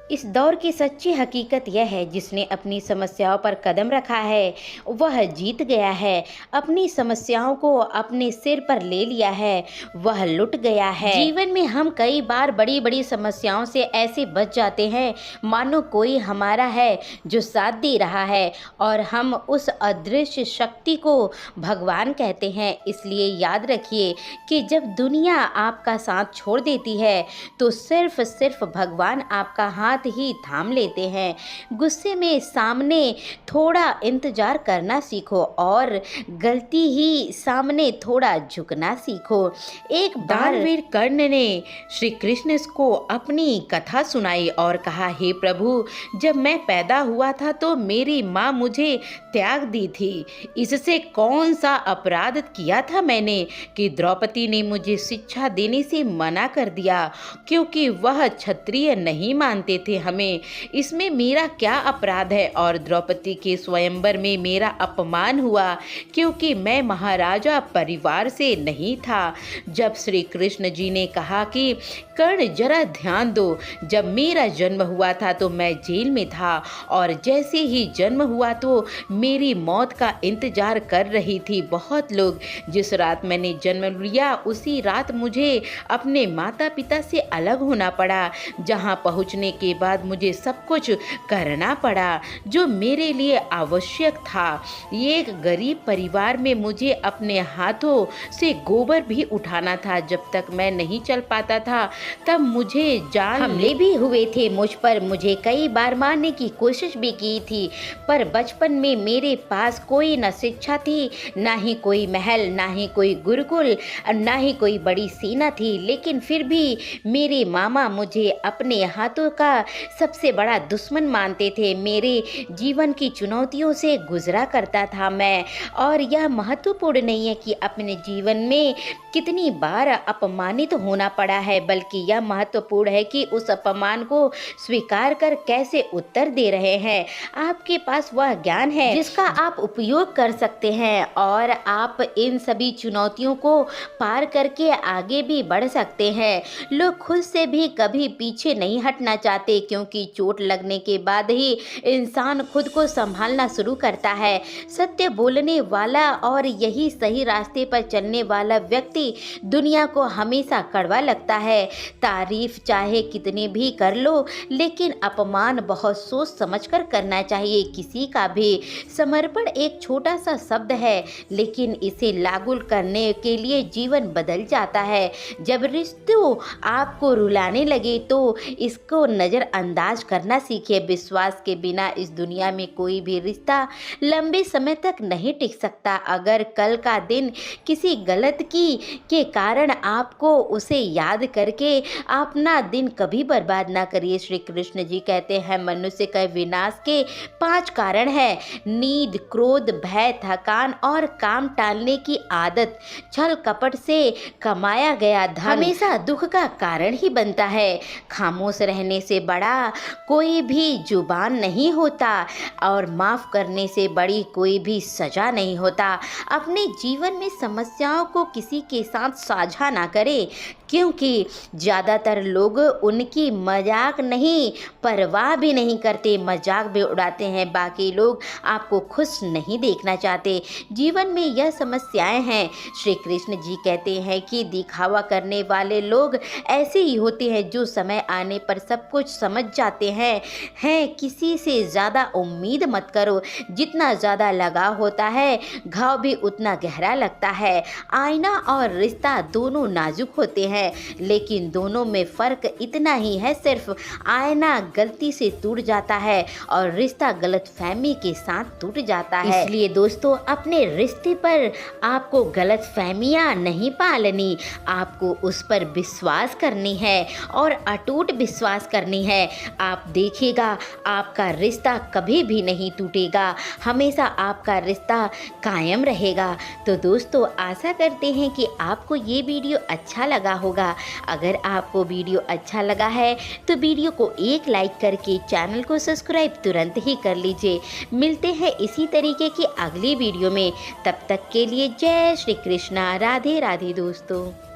इस दौर की सच्ची हकीकत यह है, जिसने अपनी समस्याओं पर कदम रखा है वह जीत गया है। अपनी समस्याओं को अपने सिर पर ले लिया है वह लुट गया है। जीवन में हम कई बार बड़ी बड़ी समस्याओं से ऐसे बच जाते हैं मानो कोई हमारा है जो साथ दे रहा है, और हम उस अदृश्य शक्ति को भगवान कहते हैं। इसलिए याद रखिए कि जब दुनिया आपका साथ छोड़ देती है तो सिर्फ भगवान आपका हाथ ही थाम लेते हैं। गुस्से में सामने थोड़ा इंतजार करना सीखो और गलती ही सामने थोड़ा झुकना सीखो। एक बार वीर कर्ण ने श्री कृष्ण को अपनी कथा सुनाई और कहा, हे प्रभु, जब मैं पैदा हुआ था तो मेरी माँ मुझे त्याग दी थी। इससे कौन सा अपराध किया था मैंने कि द्रौपदी ने मुझे शिक्षा देने से मना कर दिया, क्योंकि वह क्षत्रिय नहीं मानते थे हमें। इसमें मेरा क्या अपराध है? और द्रौपदी के स्वयंवर में मेरा अपमान हुआ क्योंकि मैं महाराजा परिवार से नहीं था। जब श्री कृष्ण जी ने कहा कि कर्ण जरा ध्यान दो, जब मेरा जन्म हुआ था तो मैं जेल में था और जैसे ही जन्म हुआ तो मेरी मौत का इंतजार कर रही थी बहुत लोग। जिस रात मैंने जन्म लिया उसी रात मुझे अपने माता पिता से अलग होना पड़ा, जहाँ पहुँचने के बाद मुझे सब कुछ करना पड़ा जो मेरे लिए आवश्यक था। एक गरीब परिवार में मुझे अपने हाथों से गोबर भी उठाना था। जब तक मैं नहीं चल पाता था तब मुझे जान हमले भी हुए थे मुझ पर, मुझे कई बार मारने की कोशिश भी की थी, पर बचपन में मेरे पास कोई न शिक्षा थी, ना ही कोई महल, ना ही कोई गुरुकुल, ना ही कोई बड़ी सेना थी। लेकिन फिर भी मेरे मामा मुझे अपने हाथों का सबसे बड़ा दुश्मन मानते थे। मेरे जीवन की चुनौतियों से गुजरा करता था मैं, और यह महत्वपूर्ण नहीं है कि अपने जीवन में कितनी बार अपमानित होना पड़ा है, बल्कि यह महत्वपूर्ण है कि उस अपमान को स्वीकार कर कैसे उत्तर दे रहे हैं। आपके पास वह ज्ञान है जिसका आप उपयोग कर सकते हैं, और आप इन सभी चुनौतियों को पार करके आगे भी बढ़ सकते हैं। लोग खुद से भी कभी पीछे नहीं हटना चाहते, क्योंकि चोट लगने के बाद ही इंसान खुद को संभालना शुरू करता है। सत्य बोलने वाला और यही सही रास्ते पर चलने वाला व्यक्ति दुनिया को हमेशा कड़वा लगता है। तारीफ चाहे कितनी भी कर लो, लेकिन अपमान बहुत सोच समझकर करना चाहिए। किसी का भी समर्पण एक छोटा सा शब्द है, लेकिन इसे लागू करने के लिए जीवन बदल जाता है। जब रिश्तों आपको रुलाने लगे तो इसको नज़रअंदाज करना सीखिए। विश्वास के बिना इस दुनिया में कोई भी रिश्ता लंबे समय तक नहीं टिक सकता। अगर कल का दिन किसी गलती के कारण आपको उसे याद करके अपना दिन कभी बर्बाद ना करिए। श्री कृष्ण जी कहते हैं, मनुष्य के विनाश के 5 कारण हैं: नींद, क्रोध, भय, थकान और काम टालने की आदत। छल कपट से कमाया गया धन हमेशा दुख का कारण ही बनता है। खामोश रहने से बड़ा कोई भी जुबान नहीं होता, और माफ़ करने से बड़ी कोई भी सजा नहीं होता। अपने जीवन में समस्याओं को किसी के साथ साझा ना करें, क्योंकि ज़्यादातर लोग उनकी मजाक नहीं, परवाह भी नहीं करते, मजाक भी उड़ाते हैं। बाकी लोग आपको खुश नहीं देखना चाहते। जीवन में यह समस्याएं हैं। श्री कृष्ण जी कहते हैं कि दिखावा करने वाले लोग ऐसे ही होते हैं जो समय आने पर सब कुछ समझ जाते हैं। किसी से ज़्यादा उम्मीद मत करो। जितना ज़्यादा लगाव होता है, घाव भी उतना गहरा लगता है। आईना और रिश्ता दोनों नाजुक होते हैं, लेकिन दोनों में फ़र्क इतना ही है, सिर्फ आईना गलती से टूट जाता है और रिश्ता गलतफहमी के साथ टूट जाता है। इसलिए दोस्तों, अपने रिश्ते पर आपको गलतफहमियां नहीं पालनी, आपको उस पर विश्वास करनी है और अटूट विश्वास करनी है। आप देखिएगा, आपका रिश्ता कभी भी नहीं टूटेगा, हमेशा आपका रिश्ता कायम रहेगा। तो दोस्तों, आशा करते हैं कि आपको ये वीडियो अच्छा लगा होगा। अगर आपको वीडियो अच्छा लगा है तो वीडियो को एक लाइक करके चैनल को सब्सक्राइब तुरंत ही कर लीजिए। मिलते हैं इसी तरीके की अगली वीडियो में। तब तक के लिए जय श्री कृष्णा। राधे राधे दोस्तों।